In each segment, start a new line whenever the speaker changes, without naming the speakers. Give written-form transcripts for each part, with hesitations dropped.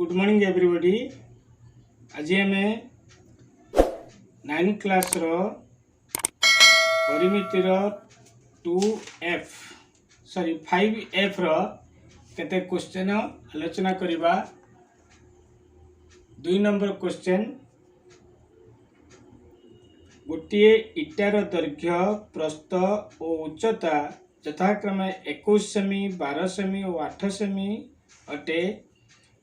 Good morning everybody. आज आम 9 class रो परिमितिर 5F रो केते क्वेश्चन आलोचना करिबा। 2 नंबर क्वेश्चन, गोटे इटार दैर्घ्य प्रस्थ और उच्चता यथाक्रमे 21 सेमी 12 सेमी और 8 सेमी अटे।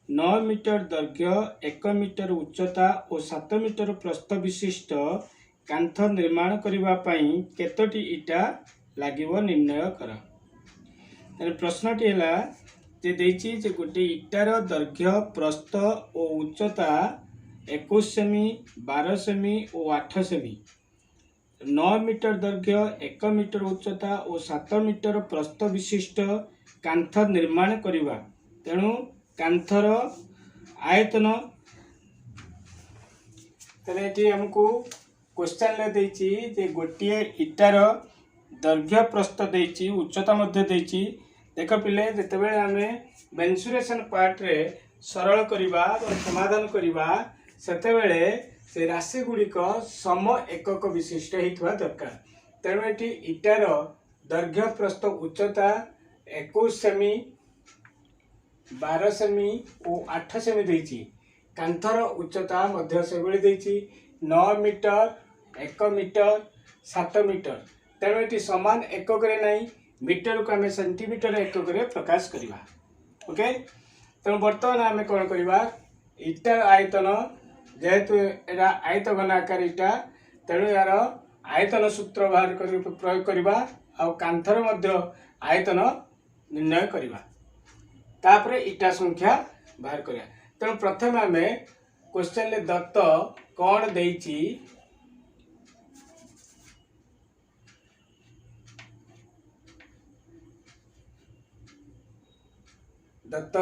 9 मीटर दैर्घ्य 1 मीटर उच्चता और 7 मीटर प्रस्थ विशिष्ट कांथ निर्माण करिबा पई केतोटी इटा लागिवो निर्णय कर। प्रश्नटी है जे देछि जे गोटे इटार दैर्घ्य प्रस्थ और उच्चता 21 सेमी 12 सेमी और 8 सेमी, 9 मीटर दैर्घ्य 1 मीटर उच्चता और 7 मीटर प्रस्थ विशिष्ट कांथ निर्माण करिबा। तेणु कांथर आयतन तेरे हमको क्वेश्चन देछि जे गोटे इटार दैर्घ्य प्रस्थ देछि उच्चता मध्य देछि। देख पिले जेतेबेले आमे मेंसुरेशन पार्ट रे सरल करिबा और समाधान करिबा सेतेबेले से राशि गुड़िक सम एकक विशिष्ट होइथवा दरकार। तेणु एटी इटार दैर्घ्य प्रस्थ उच्चता 21 सेमी 12 सेमी और 8 सेमी देछि। कांथर उच्चता मध्य से बेले देछि 9 मीटर 1 मीटर 7 मीटर। तेणु एटी समान एकक रे नहीं, मीटर को आम सेंटीमीटर एकक रे प्रकाश करिबा। ओके, तेणु बर्तमान आम कौन करिबा, इटार आयतन जेहेतु एरा आयतघन आकार इटा, तेणु यार आयतन सूत्र बाहर कर प्रयोग करिबा आ कांथर मध्य आयतन निर्णय करिबा। तापरे इटा संख्या बाहर करिया। तेणु प्रथम आम क्वेश्चन ले दत्त कौन देछि, दत्त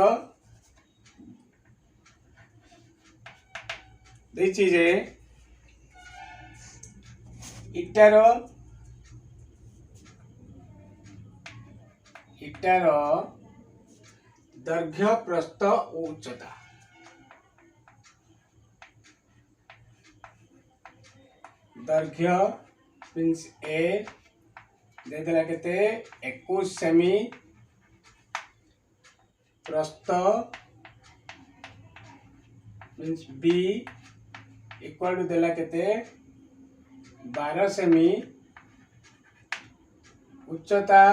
देछि जे इटार दैर्घ्य प्रस्थ और उच्चता। दैर्घ्य मीन्स ए दे देला केते 21 सेमी, प्रस्थ मीन्स बी इक्वल टू देला केते 12 सेमी, उच्चता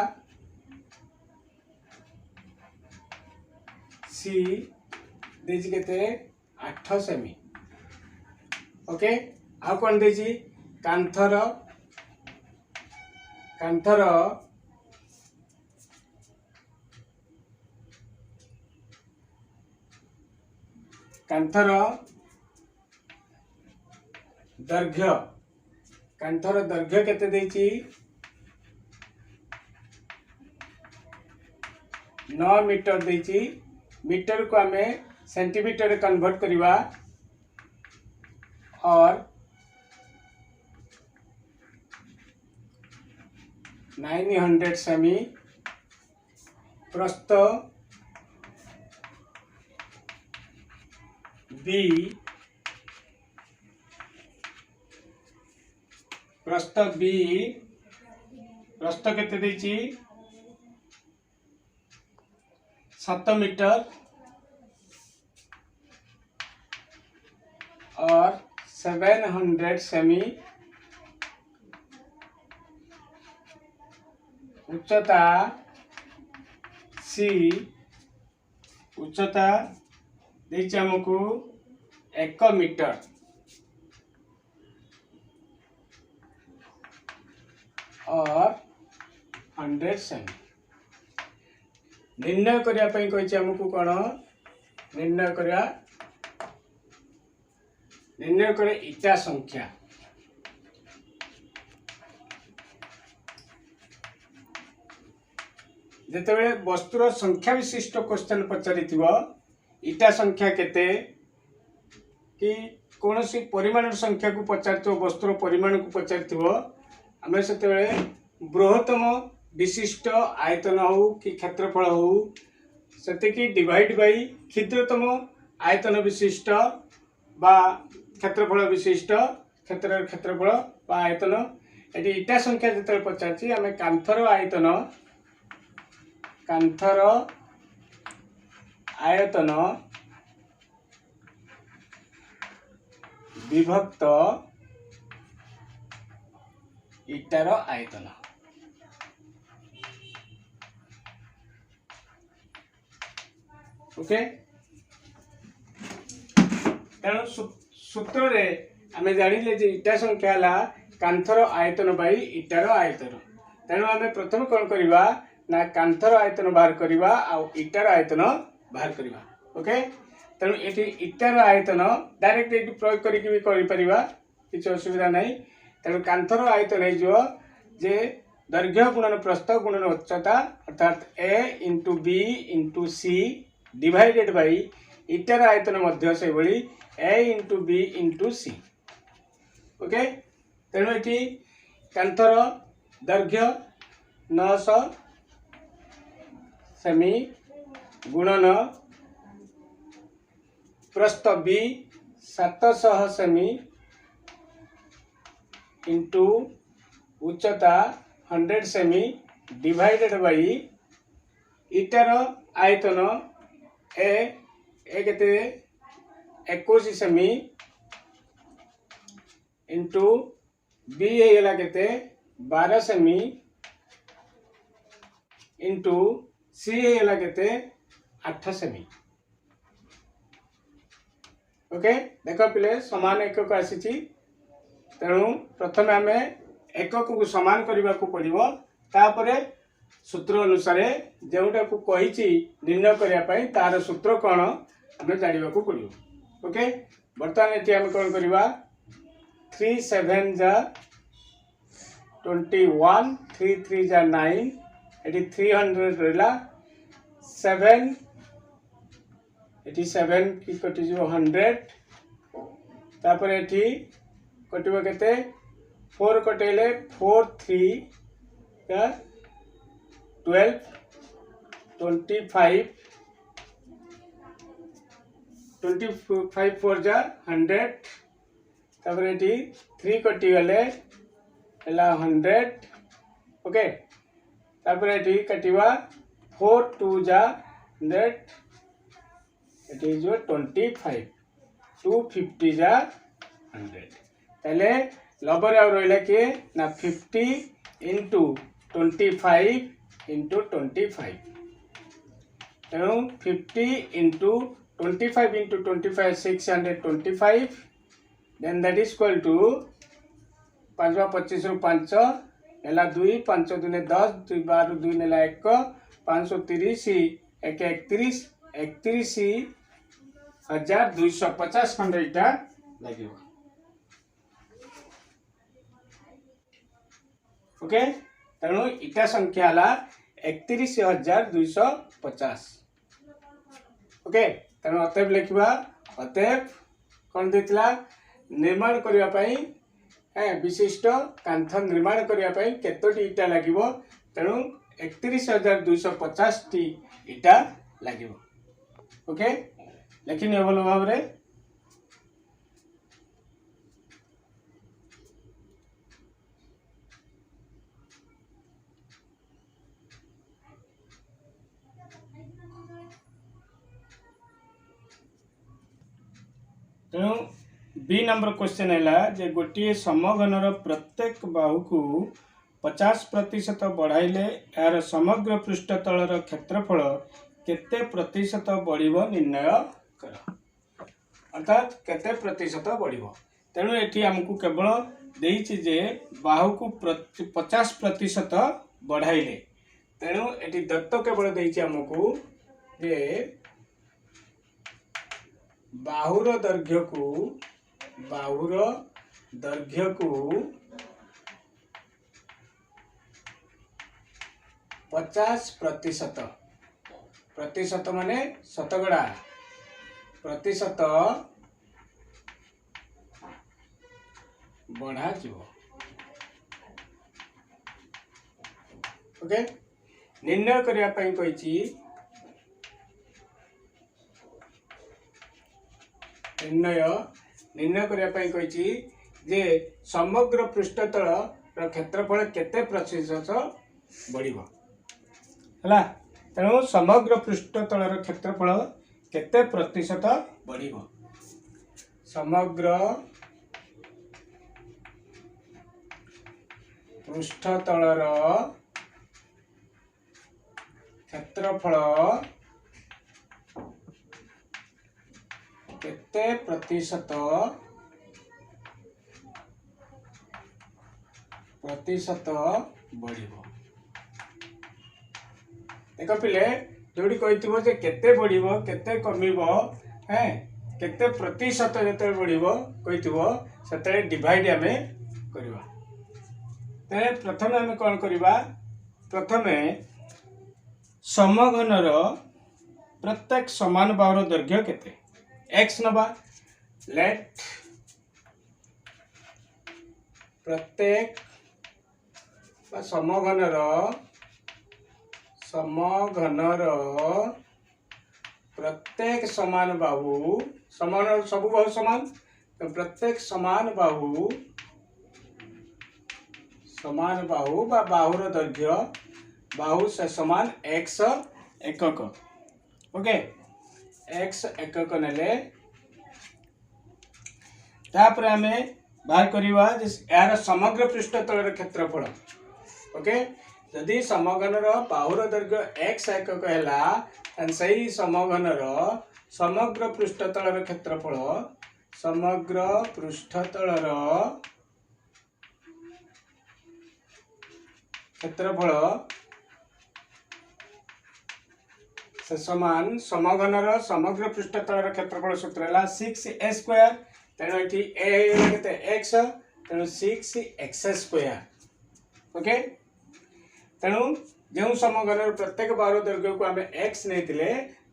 सी देछि केते 8 सेमी। ओके, आ कोन देछि कांथर दैर्घ्य केते देछि 9 मीटर देछि। मीटर को आमे सेंटीमीटर कन्वर्ट करिबा और 900 सेमी, प्रस्थ बी प्रस्थ केते देछि 7 मीटर और 700 सेमी, उच्चता सी देछि हमको 1 मीटर और 100 सेमी। निर्णय करिया पई कहिछि हमको कोन निर्णय करे इटा संख्या। जेतेबेले वस्तुर संख्या विशिष्ट क्वेश्चन पचारिथिबो इटा संख्या केते कि कोनोसी परिमाण संख्या को पचारिथिबो, वस्तुर परिमाण को पचारिथिबो, आमे सेतेबेले बृहत्तम विशिष्ट आयतन हो कि क्षेत्रफल हो सेतिकी डिवाइड बाई क्षुद्रतम आयतन विशिष्ट बा क्षेत्रफल विशिष्ट क्षेत्रफल बा आयतन ये इटा संख्या जो पचार आम कांथर आयतन विभक्त इटार आयतन ओके तेणु सूत्र रे आमे जानिले जे इटा संख्या है कांथर आयतन बाई इटार आयतन तेणु आमे प्रथम कौन करवा ना कांथर आयतन बाहर करवा आ इटार आयतन बाहर करवा ओके तेणु ये इटार आयतन डायरेक्ट ये प्रयोग करके भी किसी असुविधा नहीं तेणु कांथर आयतन हो जे दैर्घ्य गुणन प्रस्थ गुणन उच्चता अर्थात A into B into C divided by इटार आयतन मध्य से भली A into B into C okay तेणु ये कांथर दैर्घ्य 900 सेमी गुणन प्रस्थ बी 700 सेमी इंटू उच्चता 100 सेमी डिवाइडेड बाई इटार आयतन ए केते 21 सेमी इंटू बी होगा केते 12 सेमी इंटू सी होगा केते 8 सेमी ओके देख पिले समान एकक आसी तेणु प्रथम आम एकक को समान करने को पड़ो तापर सूत्र अनुसार जोटा को कही निर्णय करने तार सूत्र कौन आम जाना पड़ो ओके बर्तमान ये आम कौन करवा 3 7 जा 21 3 3 जा 9 ये 300 रहा 7 ये 7 की कटिज 100 तापर ये कटिव केते 4 कटेले 4 3 या 12 25 25 4 जा 100 तापर ये 3 कटि गले हला 100 ओके तापर ये कटिवा 4 2 जा 100 ये जो 25 250 जा 100 ताले लबर आउ रहा किए ना 50 इंटू 25 इंटू 25 तेणु 50 into 25 into 25 625 then that is equal to 5 25 रु 5 नेला 2 5 दुने 10 2 12 2 नेला 1 530 1 31 31,250 खंड इटा लगे ओके तेणु इटा संख्या है 31,250 ओके तेणु अतएव लिखा अतएव कौन देता निर्माण करने विशिष्ट कांथ निर्माण करने केतोटी इटा लगे तेणु 31,250 टी इटा लगे ओके लिखनी भल भाव में तेणु बी नंबर क्वेश्चन है जे गोटे समघनर प्रत्येक बाहु को 50% बढ़ाइले यार समग्र पृष्ठतलर क्षेत्रफल केते प्रतिशत बढ़िबो निर्णय कर अर्थात केते प्रतिशत बढ़िबो तेणु एठी हमकु केवल देइछि जे बाहु को 50% बढ़ाइले तेणु एठी दत्त केवल देइछि हमकु जे बाहुर दैर्घ्य को 50% प्रतिशत माने शतकड़ा प्रतिशत बढ़ा ओके निर्णय करने निर्णय निर्णय करने कही जे समग्र पृष्ठतल क्षेत्रफल केते प्रतिशत बढ़िबो हला। तेणु समग्र पृष्ठतल क्षेत्रफल केते प्रतिशत बढ़िबो। समग्र पृष्ठतलर क्षेत्रफल केते प्रतिशत बढ़िबो। देख पिले जोड़ी कही जे केते बढ़िबो केते कमिबो हैं केते प्रतिशत जते बढ़िबो कही से डिवाइड आमे करबा। तेरे प्रथमे आमे कौन करबा प्रथमे समघनर प्रत्येक समान बाहुर दैर्घ्य केते x नबा। लेट प्रत्येक समघनर प्रत्येक समान बाहु समान सब बाहु समान तो प्रत्येक समान बाहु बा बाहुर दैर्घ्य बाहु से समान x एकक। ओके x एकक नेले तापर आमे बाहर करवा यार समग्र पृष्ठतल क्षेत्रफल। ओके यदि समघनर बाहुर दैर्घ्य x एकक है सही समघनर समग्र पृष्ठतल क्षेत्रफल समग्र पृष्ठतल क्षेत्रफल से समान समघनर समग्र पृष्ठतल क्षेत्रफल सूत्र है 6a²। तेणु ये एक्स तेणु 6x²। ओके तेणु जो समघनर प्रत्येक बाहुर दैर्घ्य को आम x नहीं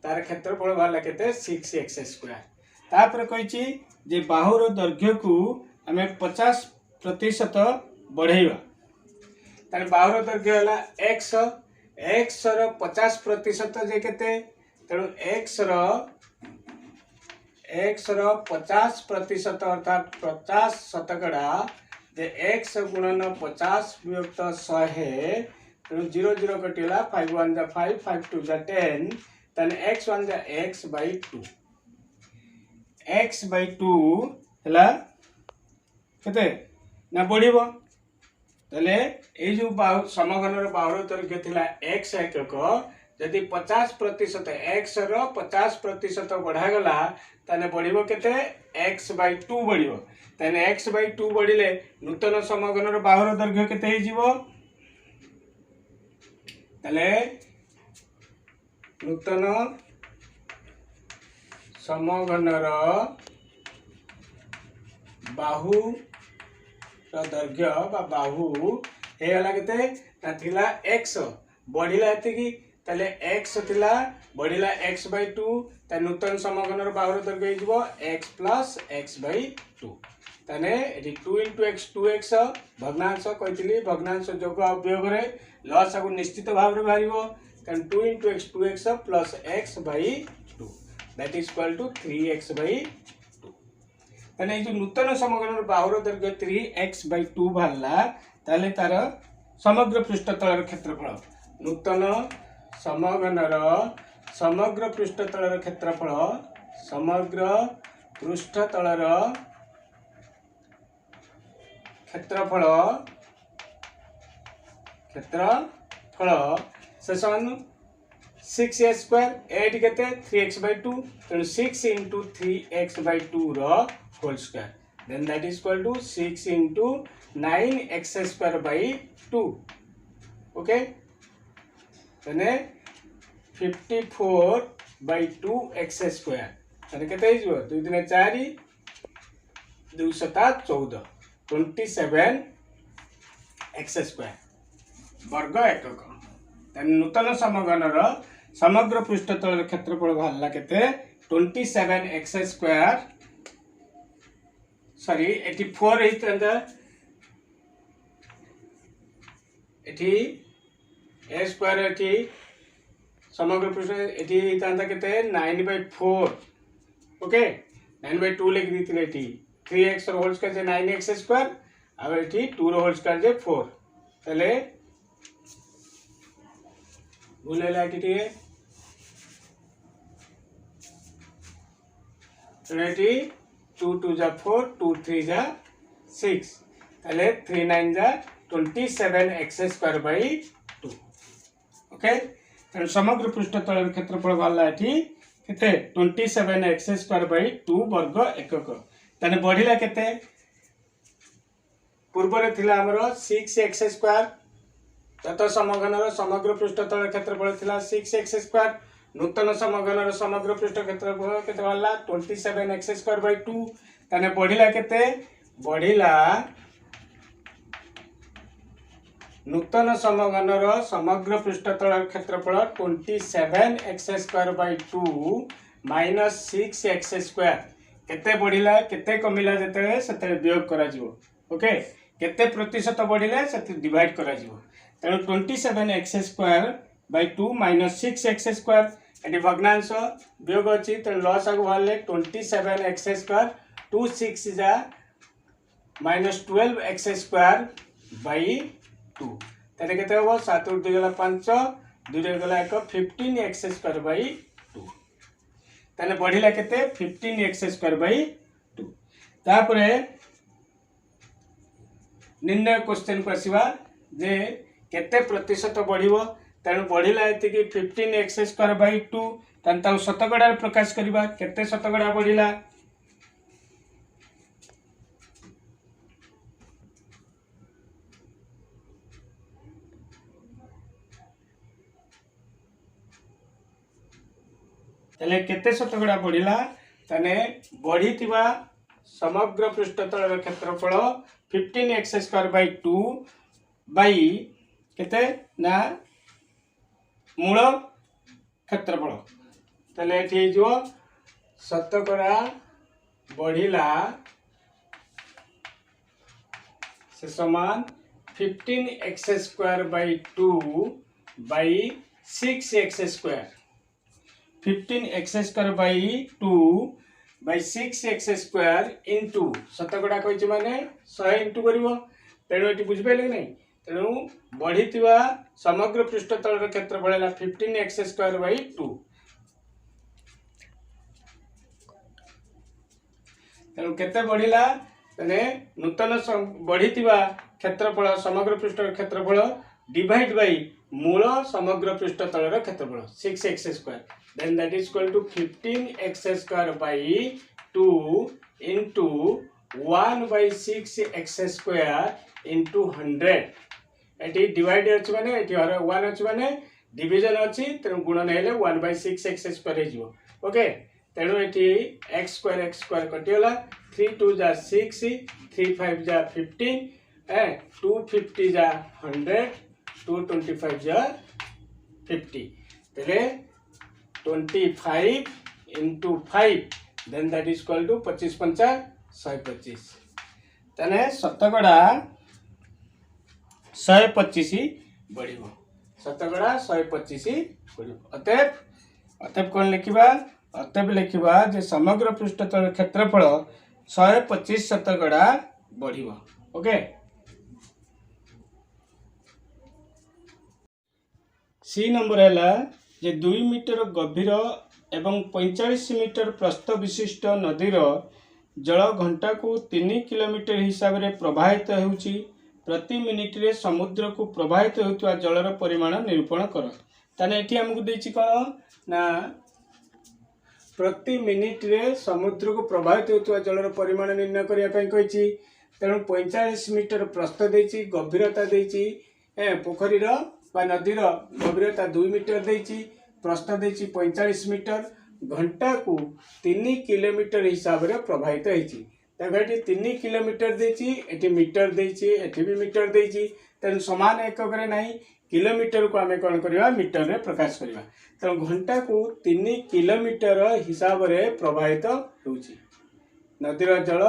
तार क्षेत्रफल बाहर के 6x²। तापर कही जे बाहुर दैर्घ्य को आम 50% बढ़ेवा तार बाहुर दैर्घ्य है x x रो 50% जे केते तेणु x रो 50% अर्थात 50% जे x गुणन 50 विभक्त 100 तेणु 0 0 कटिला 5 1 जा 5 5 2 जा 10 तेन x 1 जा x by 2 x by 2 हला केते ना बढ़िबो। तले ए जो समघनर बाहुर दैर्घ्य थिला x एकक यदि 50% x रो 50% बढ़ा गला ताने बढ़िबो केते x by 2 बढ़िबो। ताने x by 2 बढ़िले नूतन समघनर बाहुर दैर्घ्य केते हे जीवो तले नूतन समघनर बाहु दैर्घ्य बा बाहु हे गला केते ना थिला x बढ़िला एतिकी तले x थिला बढ़िला x by 2 ता नूतन समघनर बाहुर दैर्घ्य हे जीवो x plus x by 2 ताने 2 into x 2x भग्नांश कहितली भग्नांश जोग अवयव रे लस को निश्चित भाव रे बाहरिबो तन 2 into x 2x plus x by 2 that is equal to 3x by 2। ताने जो नूतन समघनर बाहुर दैर्घ्य 3x by 2 बाहरला ताले तार समग्र पृष्ठतल क्षेत्रफल नूतन समघनर समग्र पृष्ठतल क्षेत्रफल समग्र पृष्ठतल क्षेत्रफल से समान 6a² 8 केते 3x by 2 तेणु 6 into 3x by 2 रो whole square then that is equal to 6 into 9x² by 2। Okay तने 54 by 2x² तने केते हे जो 2 3 4 2 7 14 27 x² वर्ग एकक। नूतन समघनर समग्र पृष्ठतल क्षेत्रफल बाहरला केते 27 x² सॉरी 84 हेतंदा एठी a² एठी समग्र पृष्ठ एठी हेतंदा केते 9/4। ओके 9/2 लिखी थी 3x होल स्क्वायर जे 9x स्क्वायर आ ये 2 होल स्क्वायर जे 4 तले भूल है टे 2 2 जा 4 2 3 जा 6 तले 3 9 जा 27x स्क्वायर बाई 2 ओके तेणु समग्र पृष्ठतल क्षेत्रफल बाहर केते 27x स्क्वायर बाई 2 वर्ग एकक तने बढ़िला केते पूर्व रे थिला हमर 6x स्क्वायर तत समघनर समग्र पृष्ठतल क्षेत्रफल थिला 6x स्क्वायर नूतन समघनर समग्र पृष्ठ क्षेत्रफल केते बाहरला 27x स्क्वायर बाई 2 तने बढ़िला केते बढ़िला नूतन समघनर समग्र पृष्ठतल क्षेत्रफल 27x square by 2 minus 6x square केते बढ़िला केते कमिला जते सेते वियोग करा जिवो ओके केते प्रतिशत बढ़िले सेते डिवाइड करा जिवो तेणु 27x square by 2 minus 6x square एटी भग्नांश वियोग अछि तेणु लॉस आगु बाहरले 27x स्क्वायर 2 6 जा माइनस 12x स्क्वायर बाई 2 ताले केते हो 7 2 गला 5 2 रे गला 1 15x स्क्वायर बाई 2 ताले बढ़िला केते 15x स्क्वायर बाई 2 तापरे निर्णय क्वेश्चन को आसीबा जे केते प्रतिशत बढ़िबो तेणु बढ़िला एति कि 15x स्क्वायर बाई 2 तन ताउ शतकड़ा प्रकाश करिबा केते शतकड़ा बढ़िला तले केते शतकड़ा बढ़िला तने बढ़ीतिबा समग्र पृष्ठतल क्षेत्रफल 15x स्क्वायर बाई 2 बाई केते ना मूल क्षेत्रफल तले एठी जो शतकड़ा बढ़िला से समान 15x square by 2 by 6x square 15x square by 2 by 6x square into शतकड़ा कहि माने 100 इंटू करिवो तेणु एटी बुझि पाइले नै तेणु बढ़ीतिबा समग्र पृष्ठतल क्षेत्रफल है 15x स्क्वायर बाई 2 तेणु केते बढ़िला तने नूतन बढ़ीतिबा क्षेत्रफल समग्र पृष्ठ क्षेत्रफल डिवाइड बाई मूल समग्र पृष्ठतल क्षेत्रफल 6x square then that is equal to 15x square by 2 into 1 by 6x square into 100 eighty divide अछि माने एटी 1 अछि माने डिवीजन अछि तेणु गुणन हेले 1 बाई 6x स्क्वायर हे जिवो ओके तेणु एटी x स्क्वायर कटियोला 3 2 जा 6 3 5 जा 15 ए 250 जा 100 225 जा 50 तेले 25 into 5 then that is equal to 25 पंचा 125 तने शतकड़ा 125 बढ़िबो शतकड़ा 125 बढ़िबो अतएव कोन लिखिबा अतएव लिखिबा जे समग्र पृष्ठतल क्षेत्रफल 125 शतकड़ा बढ़िबो ओके सी नंबर है जे 2 मीटर गभीर एवं 45 मीटर प्रस्थ विशिष्ट नदीर जल घंटा को 3 किलोमीटर हिसाब से प्रवाहित होउची प्रति मिनिट रे समुद्र को प्रवाहित होउतवा जलर परिमाण निरूपण कर ताने एठी हमकु देछि कोन ना प्रति मिनिट रे समुद्र को प्रवाहित होउतवा जलर परिमाण निर्णय करिया पई कहिछि तेणु 45 मीटर प्रस्थ देछि गभीरता देछि पोखरीर बा नदीर गभीरता 2 मीटर देछि प्रस्थ देछि 45 मीटर घंटा को 3 किलोमीटर हिसाब रे प्रवाहित होइछि तबेटी 3 किलोमीटर देछि एठी मीटर देछि एठी भी मीटर देछि तेन समान एकक रे नाही किलोमीटर को आमे कोन करिवा मीटर रे प्रकाश करिवा त घंटा को 3 किलोमीटर हिसाब रे प्रवाहित होउछि नदीर जल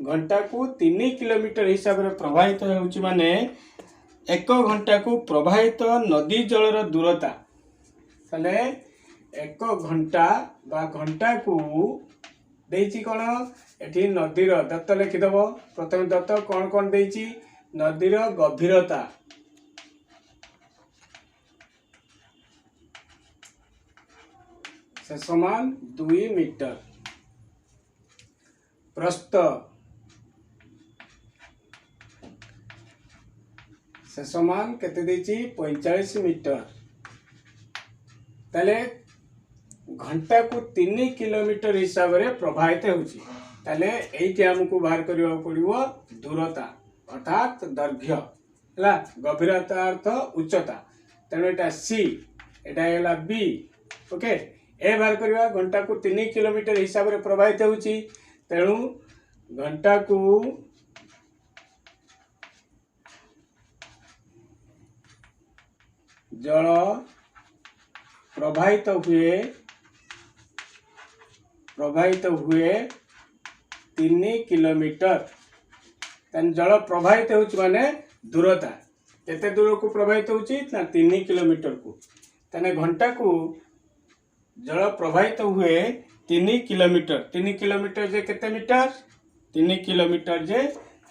घंटा को 3 किलोमीटर हिसाब रे प्रवाहित होउछि माने 1 घंटा को प्रवाहित नदी जलर दूरता तले 1 घंटा बा घंटा को देइची कौन एठी नदीर दत्त लिखिदेव प्रथम दत्त कौन कौन देइची नदीर गभीरता से समान 2 मीटर प्रस्थ से समान केते देइची 45 मीटर ताले घंटा को 3 किलोमीटर हिसाब से प्रवाहित होची ताले एइटी हमको बाहर करबा पड़िबो दूरता अर्थात दैर्घ्य हला गभीरता अर्थ उच्चता तेणु एटा सी एटा हैला बी ओके ए बाहर करबा घंटा को 3 किलोमीटर हिसाब से प्रवाहित होची तेणु घंटा को जल प्रवाहित हुए 3 किलोमीटर तेन जल प्रवाहित होची माने दूरता केते दूर को प्रवाहित होची ना 3 किलोमीटर को तने घंटा को जल प्रवाहित हुए 3 किलोमीटर जे केते मीटर 3 किलोमीटर जे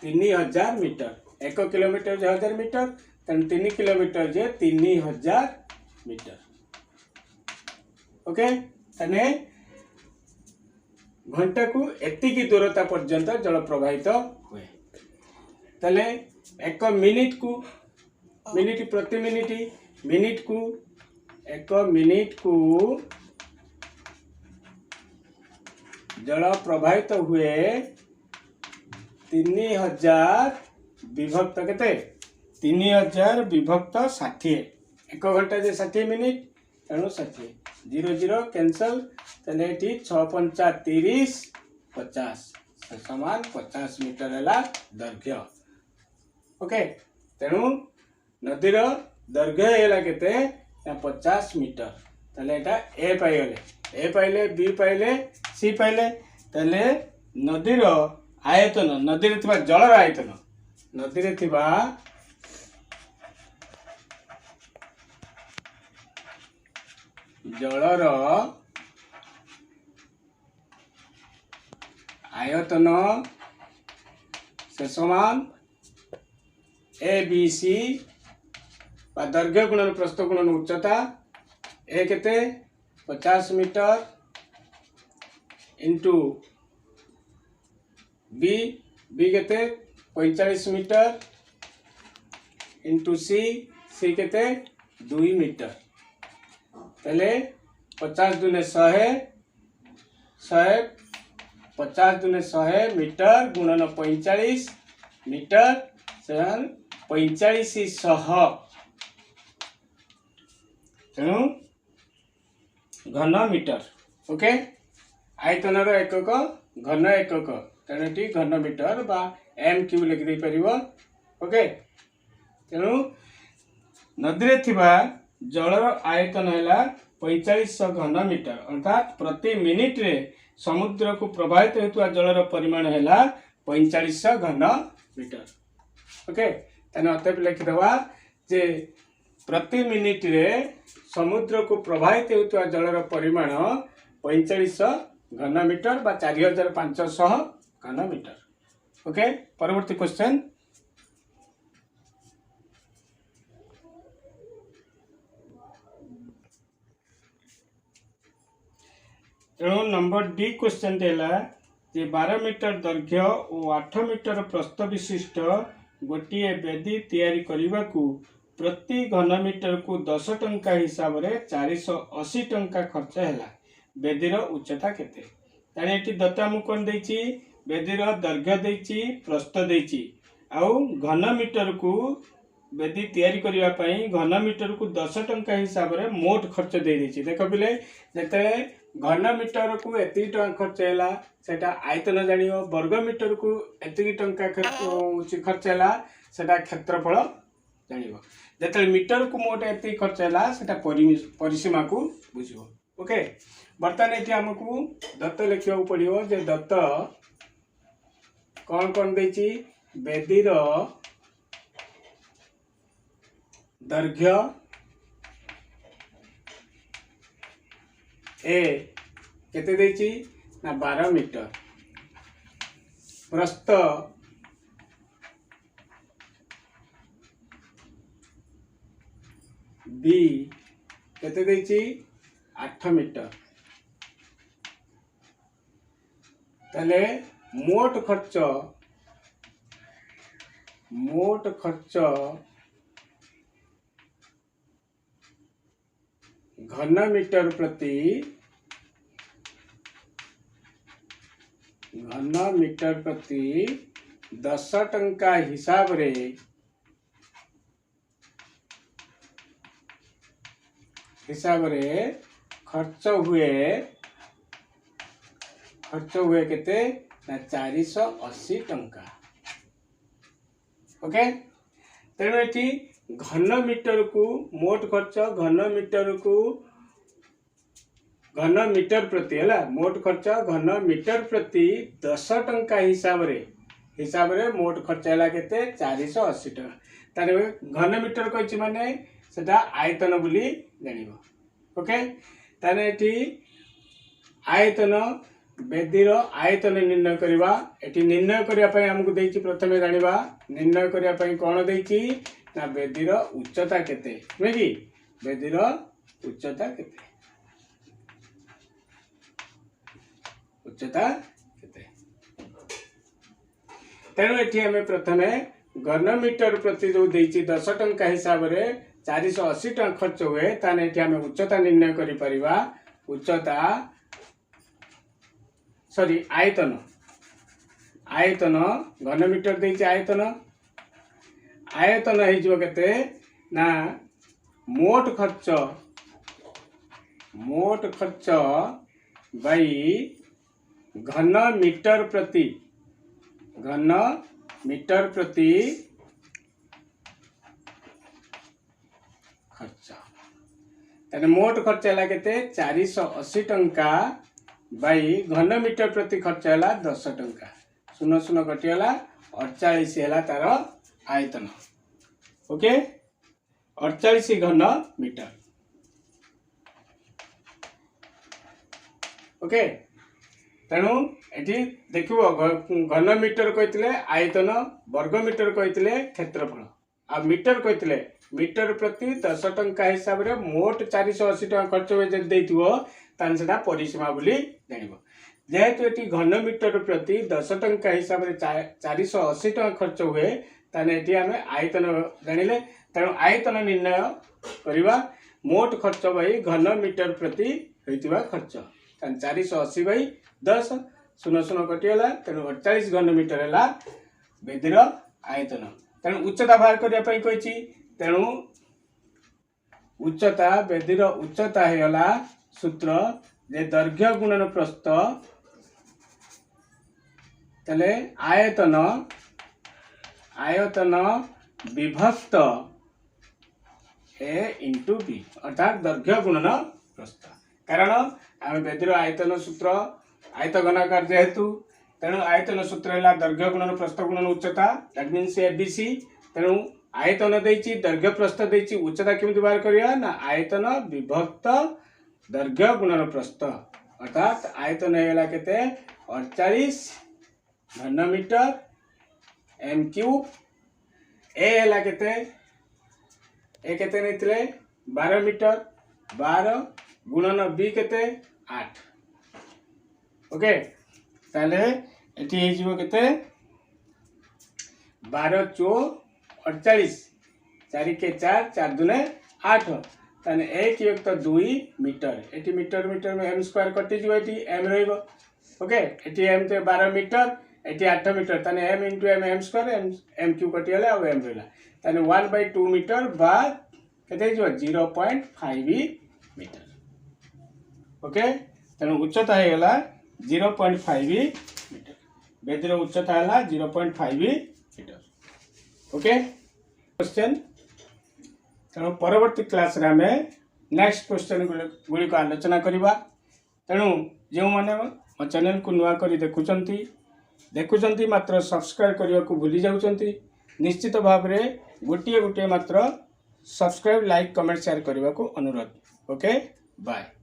3000 मीटर 1 किलोमीटर जे 1000 मीटर तने 3 किलोमीटर जे 3000 मीटर ओके तने घंटा को एतिकी दूरता पर्यंत जल प्रवाहित हुए तले 1 मिनिट को मिनिट प्रति मिनिट को 1 मिनिट को जल प्रवाहित हुए 3000 विभक्त केते 3000 विभक्त 60 1 घंटा जे 60 मिनिट तेणु 60 0 0 कैंसल तले 6 5 30 50 समान 50 मीटर है दैर्घ्य ओके तेणु नदीर दैर्घ्य है केते 50 मीटर तले एटा ए पाइले बी पाइले सी पाइले तले नदीर आयतन नदीर थिबा जलर आयतन नदीर थिबा जलर आयतन से समान ए बी सी दैर्घ्य गुणन प्रस्थ गुणन उच्चता ए केते 50 मीटर इंटू बी बी केते 45 मीटर इंटू सी सी केते 2 मीटर पहले 50 दूने 100 50 दूने 100 मीटर गुणन 45 मीटर 45 तेणु घन मीटर ओके आयतन एकक घन एकक तेणु ये घन मीटर बा एम क्यू लिखि पार ओके तेणु नदी थिबा जलर आयतन है 4500 घन मीटर अर्थात प्रति मिनिट रे समुद्र को प्रवाहित होता जलर परिमाण है 4500 घन मीटर ओके तेना अतएव लिखिदेवा जे प्रति मिनिट रे समुद्र को प्रवाहित होता जलर परिमाण 4500 घन मीटर बा 4500 घन मीटर ओके परवर्ती क्वेश्चन तेणु नंबर डी क्वेश्चन जे 12 मीटर दैर्घ्य और 8 मीटर प्रस्थ विशिष्ट गोटे बेदी तैयारी करने को प्रति घन मीटर को 10 टंका हिसाब से 480 टंका खर्च है बेदीर उच्चता केते ताने एटी दत्ता मु कोन देछि बेदीर दैर्घ्य देछि प्रस्थ देछि आउ घन मीटर को बेदी तैयारी करबा पई घन मीटर को 10 टंका हिसाब से मोट खर्च दे देछि देख बिले जते घन मीटर को एति टंका खर्च हैला सेटा आयतन जानियो वर्ग मीटर को एति टंका खर्च हैला सेटा क्षेत्रफल जानियो जते मीटर को मोट एति खर्च हैला सेटा परिसीमा को बुझियो ओके बर्तमान एटी हमकु दत्त लिखिया पड़ियो जे दत्त कौन कौन देछि बेदीर दैर्घ्य ए केते देछि ना 12 मीटर। प्रस्थ बी केते देछि 8 मीटर। ताले मोट खर्च घन मीटर प्रति 10 टंका हिसाब रे खर्च हुए केते ना 480 टंका। ओके, तेणु एठी घन मीटर को मोट खर्च घन मीटर प्रति है मोट खर्च घन मीटर प्रति 10 टंका हिसाब रे मोट खर्च है केते 480 टंका। तारे घन मीटर कहि माने सेटा आयतन बोली जानिबो। ओके, ताने एठी आयतन बेदीर आयतन निर्णय करवा। एठी निर्णय करिया पई हमकु देछि प्रथमे जानिबा निर्णय करिया पई कोन देछि ना बेदीर उच्चता केते नुहे कि बेदीर उच्चता केते तेणु एठी हमें प्रथमे घन मीटर प्रति जो देछि 10 टंका हिसाब रे 480 टंका खर्च हुए ताने एठी हमें उच्चता निर्णय करि परिबा। उच्चता सॉरी आयतन घन मीटर देछि आयतन है जो केते ना मोट खर्च बाई घन मीटर प्रति खर्च। ताने मोट खर्च है केते 480 टंका बाई घन मीटर प्रति खर्च है 10 टंका। 0 कटिगला 48 है तार आयतन। ओके, 48 घन मीटर। ओके, तेणु एटी देखिबो घन मीटर कहितले आयतन, वर्ग मीटर कहितले क्षेत्रफल, आ मीटर कहितले मीटर प्रति 10 टंका हिसाब रे मोट 480 टंका खर्च होय जे देथिबो तान सेटा परिसीमा बोली जानिबो। जेहेतु एटी घन मीटर प्रति 10 टंका हिसाब रे 480 टंका खर्च हुए ताने एटी हमें आयतन जानिले। तेणु आयतन निर्णय करिबा मोट खर्च बाई घन मीटर प्रति होइतिबा खर्च 480 बाई 10 0 कटिगला। तेणु 48 घन मीटर है बेदीर आयतन। तेणु उच्चता बाहर करिया पई कहिछि। तेणु उच्चता बेदीर उच्चता हेला सूत्र जे दैर्घ्य गुणन प्रस्थ तले आयतन विभक्त ए इंटू बी अर्थात दैर्घ्य गुणन प्रस्थ। कारण आम बेदीर आयतन सूत्र आयत घनाकार जेहेतु तेणु आयतन सूत्र है दैर्घ्य गुणन प्रस्थ गुणन उच्चता दैट मीन्स एबीसी। तेणु आयतन देछि दैर्घ्य प्रस्थ देछि उच्चता केमिति बाहर करिया ना आयतन विभक्त दैर्घ्य गुणन प्रस्थ अर्थात आयतन हेला केते 48 घन मीटर एम क्यूब। ए हेला केते नैतिले 12 मीटर 12 गुणन बी केते 8। ओके, ताले एठी हे जीवो केते 12 चो 48 4 के 4 4 दुने 8 ताने 1 युक्त 2 मीटर। एठी मीटर में m स्क्वायर कटि जीवो एठी m रहइबो। ओके, एठी m ते 12 मीटर एठी 8 मीटर ताने m * m square m cube कटि गला और m रहला ताने 1/2 मीटर बा केते जीवो 0.5 मीटर। ओके, तेणु उच्चता है गला 0.5 मीटर। बेदीर उच्चता है 0.5 मीटर। ओके, क्वेश्चन तेणु परवर्ती क्लास रे हमें नेक्स्ट क्वेश्चन गुड़िक आलोचना करवा। तेणु जो मैंने मो चैनल को नुआ कर देखुंती मात्र सब्सक्राइब करने को भूली जाउछंती निश्चित भाव में गोटे मात्र सब्सक्राइब लाइक कमेंट शेयर करने को अनुरोध। Okay, bye.